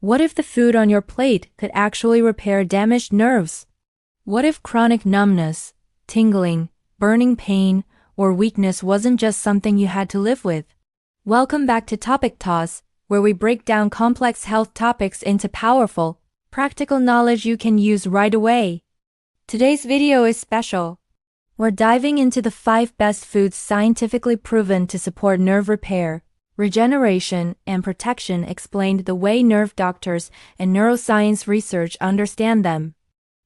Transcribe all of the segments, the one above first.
What if the food on your plate could actually repair damaged nerves? What if chronic numbness, tingling, burning pain, or weakness wasn't just something you had to live with? Welcome back to Topic Toss, where we break down complex health topics into powerful, practical knowledge you can use right away. Today's video is special. We're diving into the 5 best foods scientifically proven to support nerve repair, regeneration, and protection, explained the way nerve doctors and neuroscience research understand them.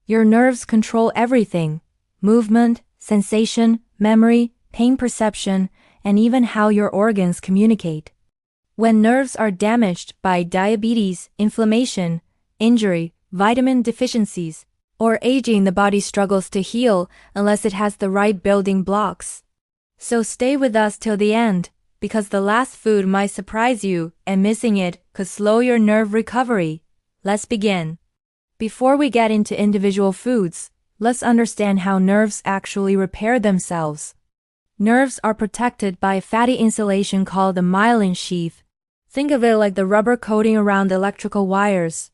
Your nerves control everything: movement, sensation, memory, pain perception, and even how your organs communicate. When nerves are damaged by diabetes, inflammation, injury, vitamin deficiencies, or aging, the body struggles to heal unless it has the right building blocks. So stay with us till the end, because the last food might surprise you, and missing it could slow your nerve recovery. Let's begin. Before we get into individual foods, let's understand how nerves actually repair themselves. Nerves are protected by a fatty insulation called the myelin sheath. Think of it like the rubber coating around electrical wires.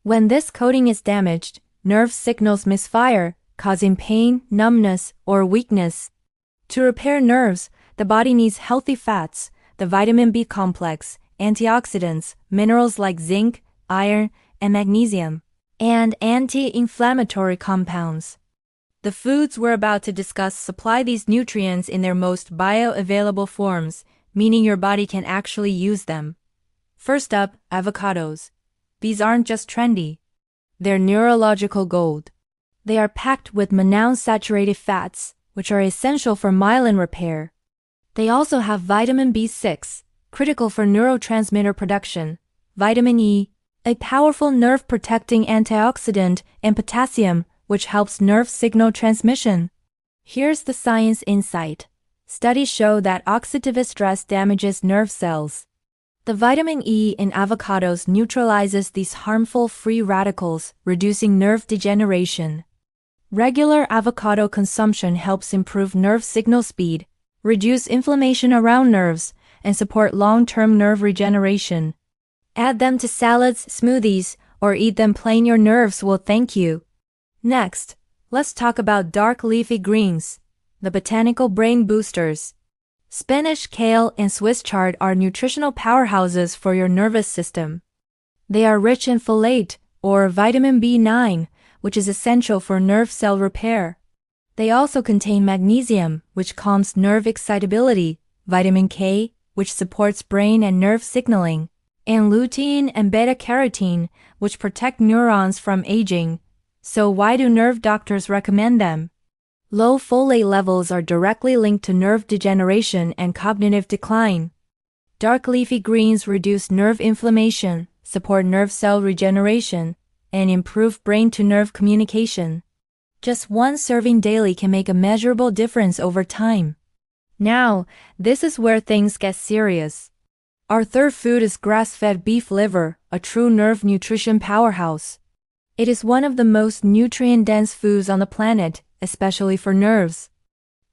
When this coating is damaged, nerve signals misfire, causing pain, numbness, or weakness. To repair nerves, the body needs healthy fats, the vitamin B complex, antioxidants, minerals like zinc, iron, and magnesium, and anti-inflammatory compounds. The foods we're about to discuss supply these nutrients in their most bioavailable forms, meaning your body can actually use them. First up, avocados. These aren't just trendy. They're neurological gold. They are packed with monounsaturated fats, which are essential for myelin repair. They also have vitamin B6, critical for neurotransmitter production, vitamin E, a powerful nerve-protecting antioxidant, and potassium, which helps nerve signal transmission. Here's the science insight. Studies show that oxidative stress damages nerve cells. The vitamin E in avocados neutralizes these harmful free radicals, reducing nerve degeneration. Regular avocado consumption helps improve nerve signal speed, reduce inflammation around nerves, and support long-term nerve regeneration. Add them to salads, smoothies, or eat them plain. Your nerves will thank you. Next, let's talk about dark leafy greens, the botanical brain boosters. Spinach, kale, and Swiss chard are nutritional powerhouses for your nervous system. They are rich in folate, or vitamin B9, which is essential for nerve cell repair. They also contain magnesium, which calms nerve excitability, vitamin K, which supports brain and nerve signaling, and lutein and beta-carotene, which protect neurons from aging. So why do nerve doctors recommend them? Low folate levels are directly linked to nerve degeneration and cognitive decline. Dark leafy greens reduce nerve inflammation, support nerve cell regeneration, and improve brain-to-nerve communication. Just one serving daily can make a measurable difference over time. Now, this is where things get serious. Our third food is grass-fed beef liver, a true nerve nutrition powerhouse. It is one of the most nutrient-dense foods on the planet, especially for nerves.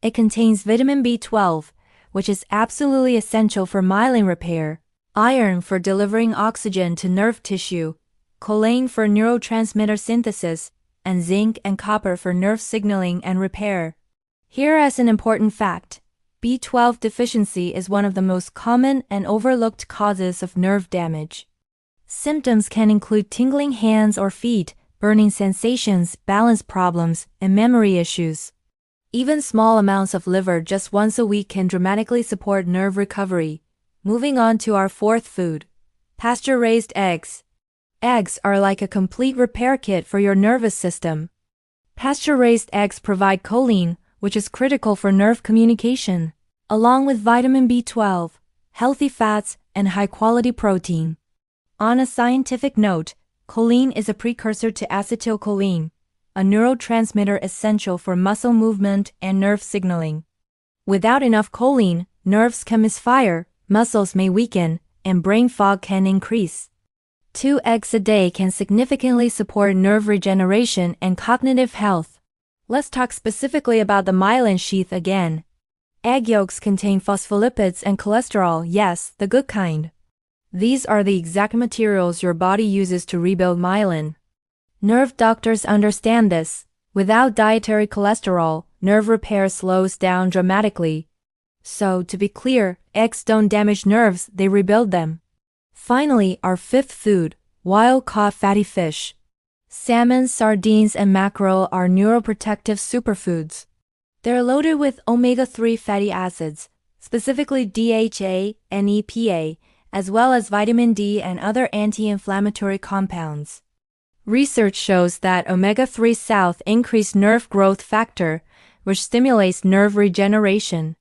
It contains vitamin B12, which is absolutely essential for myelin repair, iron for delivering oxygen to nerve tissue, choline for neurotransmitter synthesis, and zinc and copper for nerve signaling and repair. Here is an important fact. B12 deficiency is one of the most common and overlooked causes of nerve damage. Symptoms can include tingling hands or feet, burning sensations, balance problems, and memory issues. Even small amounts of liver just once a week can dramatically support nerve recovery. Moving on to our fourth food, pasture-raised eggs. Eggs are like a complete repair kit for your nervous system. Pasture-raised eggs provide choline, which is critical for nerve communication, along with vitamin B12, healthy fats, and high-quality protein. On a scientific note, choline is a precursor to acetylcholine, a neurotransmitter essential for muscle movement and nerve signaling. Without enough choline, nerves can misfire, muscles may weaken, and brain fog can increase. 2 eggs a day can significantly support nerve regeneration and cognitive health. Let's talk specifically about the myelin sheath again. Egg yolks contain phospholipids and cholesterol, yes, the good kind. These are the exact materials your body uses to rebuild myelin. Nerve doctors understand this. Without dietary cholesterol, nerve repair slows down dramatically. So, to be clear, eggs don't damage nerves, they rebuild them. Finally, our fifth food, wild-caught fatty fish. Salmon, sardines, and mackerel are neuroprotective superfoods. They're loaded with omega-3 fatty acids, specifically DHA and EPA, as well as vitamin D and other anti-inflammatory compounds. Research shows that omega-3 salts increase nerve growth factor, which stimulates nerve regeneration.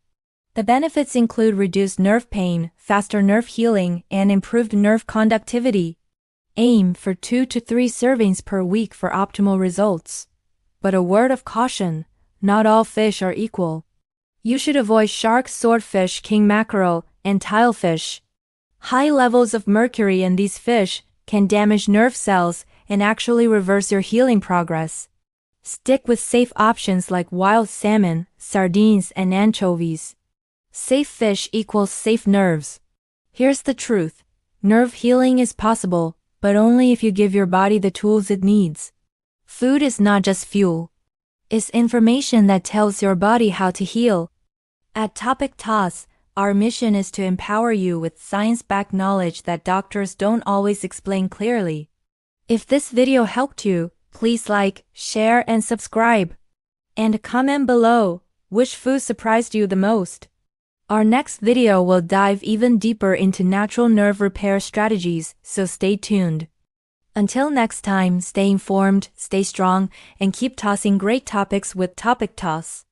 The benefits include reduced nerve pain, faster nerve healing, and improved nerve conductivity. Aim for 2 to 3 servings per week for optimal results. But a word of caution, not all fish are equal. You should avoid shark, swordfish, king mackerel, and tilefish. High levels of mercury in these fish can damage nerve cells and actually reverse your healing progress. Stick with safe options like wild salmon, sardines, and anchovies. Safe fish equals safe nerves. Here's the truth. Nerve healing is possible, but only if you give your body the tools it needs. Food is not just fuel. It's information that tells your body how to heal. At Topic Toss, our mission is to empower you with science-backed knowledge that doctors don't always explain clearly. If this video helped you, please like, share, and subscribe. And comment below, which food surprised you the most? Our next video will dive even deeper into natural nerve repair strategies, so stay tuned. Until next time, stay informed, stay strong, and keep tossing great topics with Topic Toss.